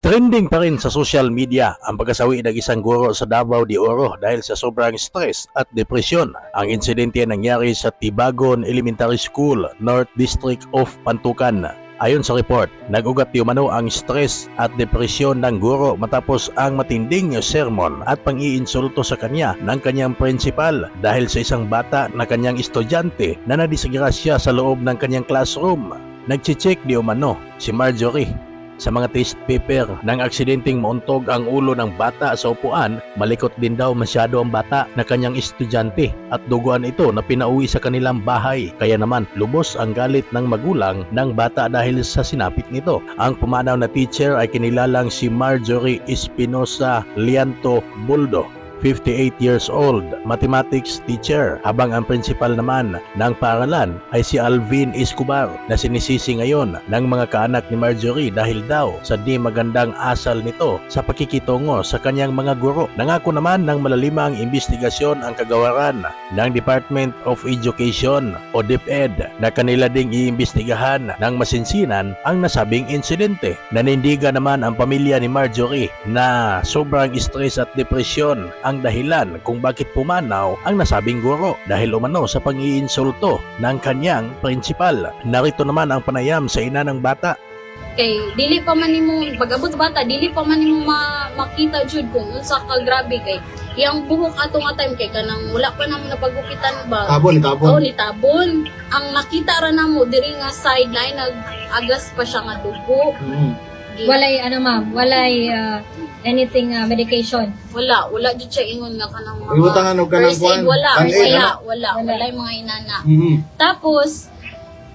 Trending pa rin sa social media ang pagkasawi ng isang guro sa Davao de Oro dahil sa sobrang stress at depresyon. Ang insidente nangyari sa Tibagon Elementary School, North District of Pantukan. Ayon sa report, nag-ugat di umano ang stress at depresyon ng guro matapos ang matinding sermon at pang-iinsulto sa kanya ng kanyang principal dahil sa isang bata na kanyang estudyante na nadisgrasya sa loob ng kanyang classroom. Nagche-check di umano si Marjorie sa mga test paper ng aksidenteng mauntog ang ulo ng bata sa upuan. Malikot din daw masyado ang bata na kanyang estudyante at duguan ito na pinauwi sa kanilang bahay. Kaya naman lubos ang galit ng magulang ng bata dahil sa sinapit nito. Ang pumanaw na teacher ay kinilalang si Marjorie Espinosa Lianto Buldo, 58 years old, mathematics teacher, habang ang principal naman ng paaralan ay si Alvin Escobar na sinisisi ngayon ng mga kaanak ni Marjorie dahil daw sa di magandang asal nito sa pakikitungo sa kanyang mga guro. Nangako naman ng malalimang investigasyon ang kagawaran ng Department of Education o DepEd na kanila ding iimbestigahan ng masinsinan ang nasabing insidente. Nanindigan naman ang pamilya ni Marjorie na sobrang stress at depresyon ang dahilan kung bakit pumanaw ang nasabing guro dahil umano sa pang-iinsulto ng kanyang principal. Narito naman ang panayam sa ina ng bata. Kay dili pa man nimo pag-abot sa bata, dili pa man nimo makita jud kung unsa ka grabe kay iyang buhok ato nga time kay kanang wala pa namo napagupitan ba. Tabon. Nitabon. Ang nakita ra namo diri nga sideline nag-agas pa siya nga dugo. Walay ma'am, walay anything medication. Wala jud siya ingon nga kanang mga Ibutangan og kanang first aid, kuan. wala yung mga inana. Mm-hmm. Tapos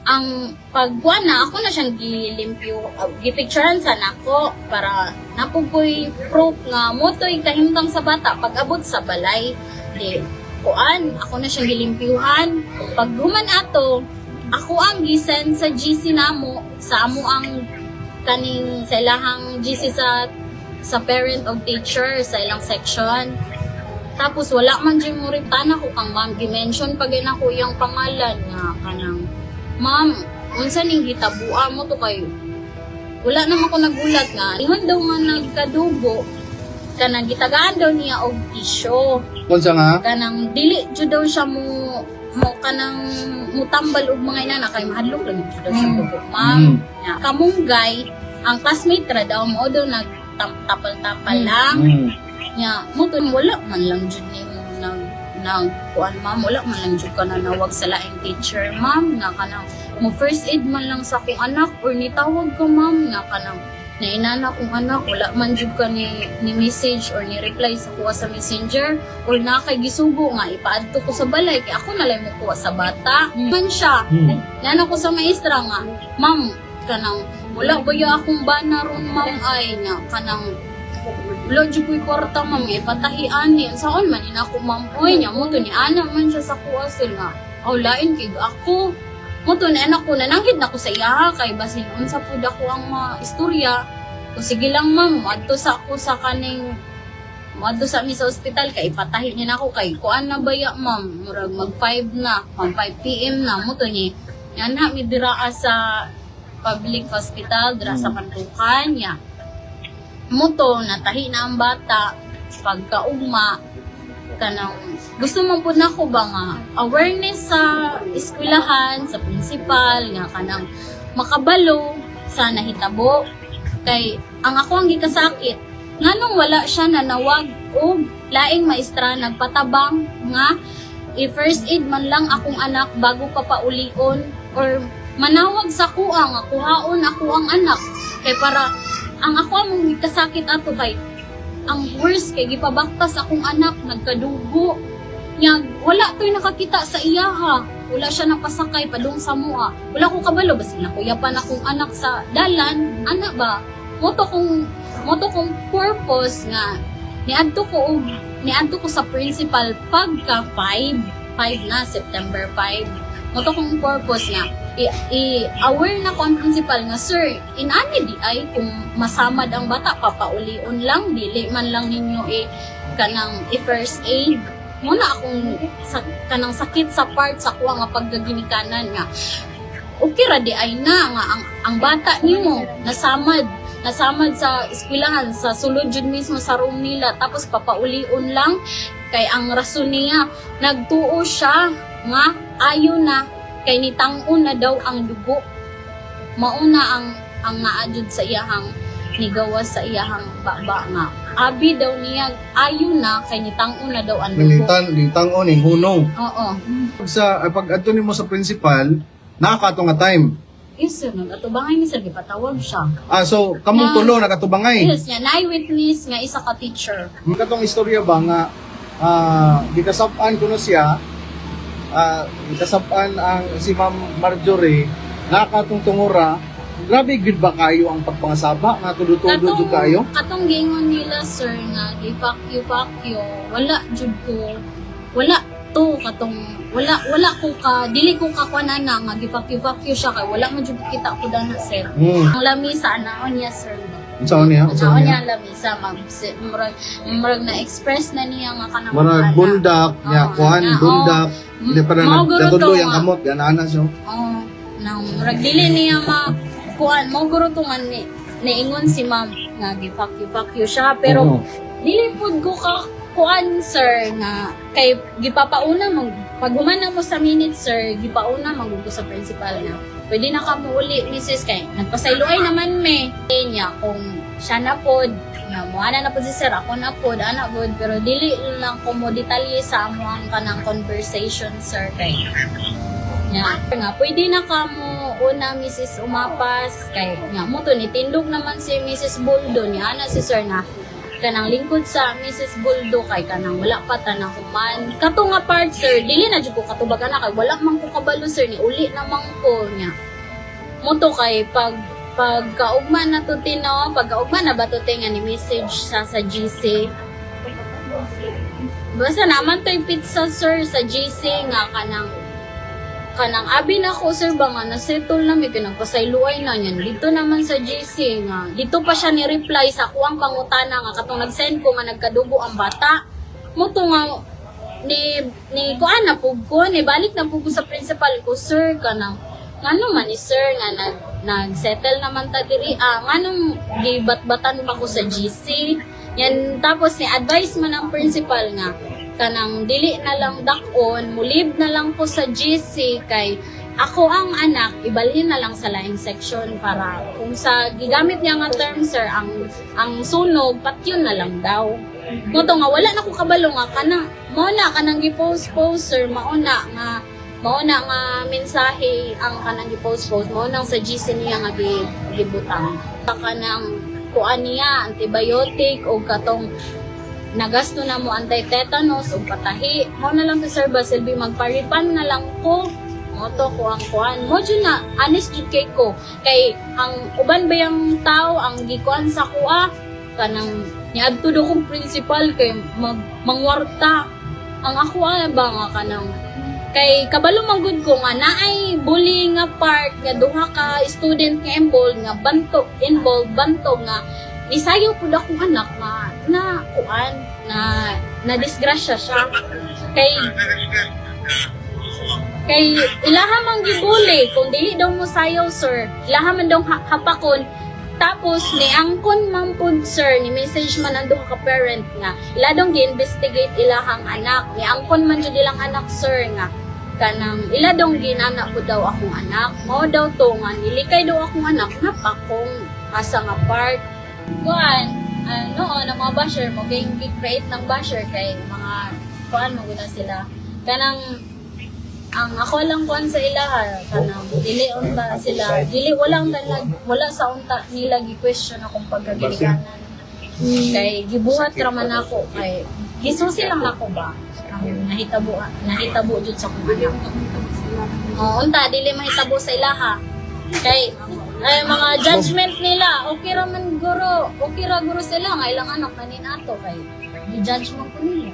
ang pagkuha na ako na siyang gilimpyo, gipicturean sa nako para napugoy proof nga motoy kahimtang sa bata pag abot sa balay. Di kuan ako na siyang gilimpyuhan. Pag human ato, ako ang gisend sa GC namo sa amo ang kaning sa ilahang GC sa parent of teacher sa ilang section. Tapos wala man dyan mo riptana ko kang ma'am gi-mention pag ako yung pangalan nga kanang ma'am, unsa ning gitabuan mo to kay wala naman ko nagulat nga ingon daw nga nagkadugo kanang gitagaan daw niya og tisyo. Unsa nga? Kanang dili jud daw siya mo kanang mutambal og mga inana kay mahadlok lang jud daw siya dugo ma'am. Kamunggay ang classmate ra daw mo daw tapal-tapal lang. Nya mo wala man lang jud nimo nang kuan ma'am, wala man lang jud ka na nawag sa laing teacher ma'am nga kanang mo first aid man lang sa akong anak or nitawag ko ma'am nga kanang nainana kong anak wala man jud ka ni message or ni reply sa kuha sa messenger or na kay gisugo nga ipaadto ko sa balay kay ako na lang mo kuha sa bata man siya. Nana ko sa maestra nga ma'am kanang wala ba ya akong bana ron ma'am ay nga kanang wala dyan ko'y kwarta ma'am ipatahian niya saan man ina ako ma'am oy niya mo to ni ana man siya sa kuwasil nga lain kay ako mo to na anak ko nananghid na ko sa iya kay basin unsa pud ako ang mga istorya o sige lang ma'am adto sa ako sa kaning adto sa mi sa ospital kay ipatahi niya na ako kay kuan na baya ma'am murag mag 5 na 5 PM na mo to ni yan ha mi dira sa public hospital dira sa Pantukan niya. Muto natahi na ang bata pagkaugma kanang gusto man pud nako ba nga awareness sa eskwelahan sa principal nga kanang makabalo sa nahitabo kay ang ako ang gikasakit nganong wala siya nanawag og laing maestra nagpatabang nga i-first aid man lang akong anak bago pa paulion or manawag sa kuha nga kuhaon ako ang anak kay para ang ako among kasakit ato kay ang worst kay gipabaktas akong anak nagkadugo nya wala toy nakakita sa iya ha wala siya napasakay padung sa mua wala ko kabalo basi nakuyapan akong anak sa dalan ana ba moto kong purpose nga niadto ko sa principal pagka 5 na September 5 moto kong purpose nga i-aware na ko ang principal nga sir inani di ay kung masamad ang bata papaulion lang dili man lang ninyo kanang first aid muna akong kanang sakit sa part sa kuha nga paggaginikanan nga okay ra di ay na nga ang bata nimo nasamad nasamad sa eskwelahan sa sulod jud mismo sa room nila tapos papaulion lang kay ang rason niya nagtuo siya nga ayo na kay nitangon na daw ang dugo mauna ang naadjud sa iyahang nigawas sa iyahang baba nga abi daw niya ayo na kay nitangon na daw ang dugo. Litangon ning hunong. Oo. Pag adto nimo sa principal, nakakato nga time. Yes, sir. Nagatubangay ni sir, gipatawag siya. So kamong tulo nakatubangay. Yes, niya. Na-witness nga isa ka teacher. Katong istorya ba nga gikasab-an kuno siya, gikasab-an ang si Ma'am Marjorie nakakatong tungura. Grabe gid ba kayo ang pagpangasaba nga tudo-tudo jud kayo? Katong gingon nila, sir, nga di fuck you, wala jud ko. Wala to katong wala ko ka dili ko ka kuanana nga gi-fuck you siya kay wala man jud kita ko dana, sir. Ang lamisa anaon niya, sir. Unsaon niya? Anaon niya ang lamisa, murag na-express na niya nga kanang Marag bundak, niya kuan bundak. Hindi pa na natuloy ang kamot, ganana siya. Oo. Nang murag dili niya kuan mo guro to nga niingon si ma'am nga gi-fuck you siya pero dili pud ko ka kuan, sir, nga kay gipapauna mo pag humana mo sa minute, sir, gipauna magud ko sa principal na pwede na ka mo uli, Mrs. kay nagpasayloay naman me niya kung siya na pod nga mo ana na pod si sir ako na pod ana pod pero dili lang ko mo detalye sa amo ang kanang conversation, sir, kay nga pwede na ka mo una, Mrs. Umapas kay nga mo to nitindog naman si Mrs. Buldo niya ana si sir na kanang lingkod sa Mrs. Buldo kay kanang wala pa ta na human kato nga part, sir, dili na jud ko katubagan na kay wala man ko kabalo, sir, ni uli namang ko niya mo to kay pagkaugma na to tino pagkaugma na ba to nga ni message sa GC basta naman to'y pizza, sir, sa GC nga kanang abi na ko, sir, ba nga nasettle na may pinagpasayluay na niyan dito naman sa GC nga dito pa siya ni-reply sa kuwang pangutana nga katong nag-send ko nga nagkadugo ang bata mo to nga ni kuan na pug ko ni balik na pug ko sa principal ko, sir, kanang ngano man ni sir nga nag-settle naman ta diri nganong gibat-batan pa ko sa GC yan tapos ni advice man ang principal nga kanang dili na lang dakon, mulib na lang po sa GC kay ako ang anak, ibalhin na lang sa laing section para kung sa gigamit niya nga term, sir, ang sunog, patyon na lang daw. Mo to nga, wala na ko kabalo nga, kanang gi-post, sir, mauna nga mensahe ang kanang gi-post, maunang sa GC niya nga gibutang. Kanang kuan niya, antibiotic, o katong nagasto na mo anti-tetanus o patahi. Mo na lang to, sir, ba silbi magparipan na lang ko. Mo to ko ang kuan. Mo dyan na, honest jud kay ko. Kay ang uban ba yung tao ang gikuan sa kuha kanang niadto do kong principal kay mangwarta. Ang ako ba nga kanang kay kabalo manggod ko nga naay bullying nga part nga duha ka student nga involved banto nga nisayo pud akong anak nga na kuan na disgrasya siya kay ilaha man gibuli kung dili daw mo sayaw, sir, ilaha man daw hapakon tapos ni angkon man pud, sir, ni message man ang duha ka parent nga ila daw gi-investigate ilahang anak ni angkon man jud ilang anak, sir, nga kanang ila daw ginana pud daw akong anak mao daw to nga nilikay daw akong anak napakong asa nga part kuan, noon ang mga basher mo, create ng basher kay mga kuan mo guna sila. Kanang, ang ako lang kuan sa ilaha, kanang, dili unta sila, wala sa unta nila gi-question akong pagkagilikanan. Kay, gibuhat raman ako, kay, gisusi lang ako ba? Nahitabo jud sa kong anak. Unta, dili mahitabo sa ilaha. Kay, ay mga judgment nila, okay ra guro sila nga ilang anak kanin ato kay i-judge mo ko nila.